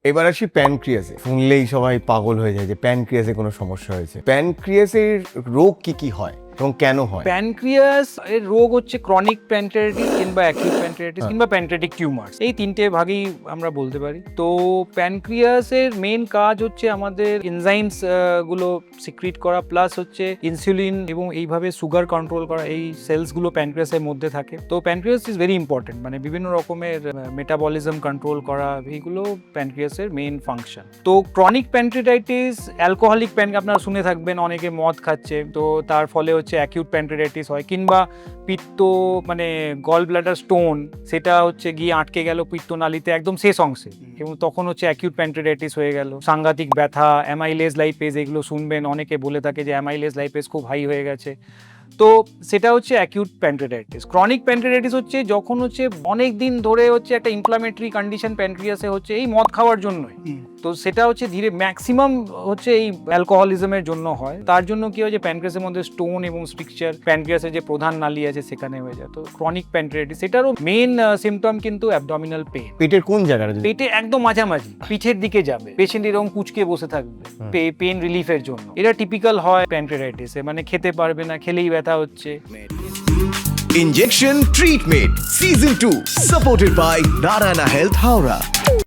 এবার আসি প্যানক্রিয়াসে। শুনলেই সবাই পাগল হয়ে যায় যে প্যানক্রিয়াসে কোনো সমস্যা হয়েছে। প্যানক্রিয়াসের রোগ কি কি হয় এবং কেন হয়? প্যানক্রিয়াস এর রোগ হচ্ছে ক্রনিক প্যানক্রিয়াটিস কিংবা অ্যাকিউট প্যানক্রিয়াটিস কিংবা প্যানক্রিয়াটিক টিউমার, এই তিনটে ভাগেই আমরা বলতে পারি। তো প্যানক্রিয়াসের মেন কাজ হচ্ছে আমাদের এনজাইমস গুলো সিক্রিট করা, প্লাস হচ্ছে ইনসুলিন এবং এইভাবে সুগার কন্ট্রোল করা। এই সেলস গুলো প্যানক্রিয়াসের মধ্যে থাকে। তো প্যানক্রিয়াস ইজ ভেরি ইম্পর্টেন্ট, মানে বিভিন্ন রকমের মেটাবলিজম কন্ট্রোল করা, এইগুলো প্যানক্রিয়াসের মেন ফাংশন। তো ক্রনিক প্যানক্রিয়াটাইটিস, অ্যালকোহলিক আপনারা শুনে থাকবেন, অনেকে মদ খাচ্ছে, তো তার ফলে হচ্ছে অ্যাকিউট প্যানক্রিয়াটাইটিস হয়। কিংবা পিত্ত, মানে গল ব্লাডার স্টোন, সেটা হচ্ছে গিয়ে আটকে গেল পিত্তনালীতে একদম শেষ অংশে, এবং তখন হচ্ছে অ্যাকিউট প্যানক্রিয়াটাইটিস হয়ে গেল। সাংঘাতিক ব্যথা, অ্যামাইলেজ লাইপেজ, এগুলো শুনবেন, অনেকে বলে থাকে যে অ্যামাইলেজ লাইপেজ খুব হাই হয়ে গেছে। তো সেটা হচ্ছে অ্যাকিউট প্যানক্রিয়াটাইটিস। ক্রনিক প্যানক্রিয়াটাইটিস হচ্ছে যখন হচ্ছে অনেক দিন ধরে হচ্ছে একটা ইনফ্লামেটরি কন্ডিশন প্যানক্রিয়াসে হচ্ছে, এই মদ খাওয়ার জন্যই। তো সেটা হচ্ছে ধীরে ম্যাক্সিমাম হচ্ছে এই অ্যালকোহলিজমের জন্য হয়। তার জন্য কি হয় যে প্যানক্রিয়াসের মধ্যে স্টোন এবং স্ট্রিকচার, প্যানক্রিয়াসের যে প্রধান নালী আছে সেখানে হয়ে যায়। তো ক্রনিক প্যানক্রিয়াটাইটিস, এটারও মেইন সিম্পটম কিন্তু অ্যাবডোমিনাল পেইন। পেটের কোন জায়গাটা? পেটে একদম মাঝামাঝি পিঠের দিকে যাবে, পেশেন্ট এরকম কুচকে বসে থাকবে পেন রিলিফের জন্য। এটা টিপিক্যাল হয় প্যানক্রিয়াটাইটিসে, মানে খেতে পারবে না, খেলেই ব্যথা হচ্ছে। Injection Treatment Season 2 supported by Narayana Health Howrah.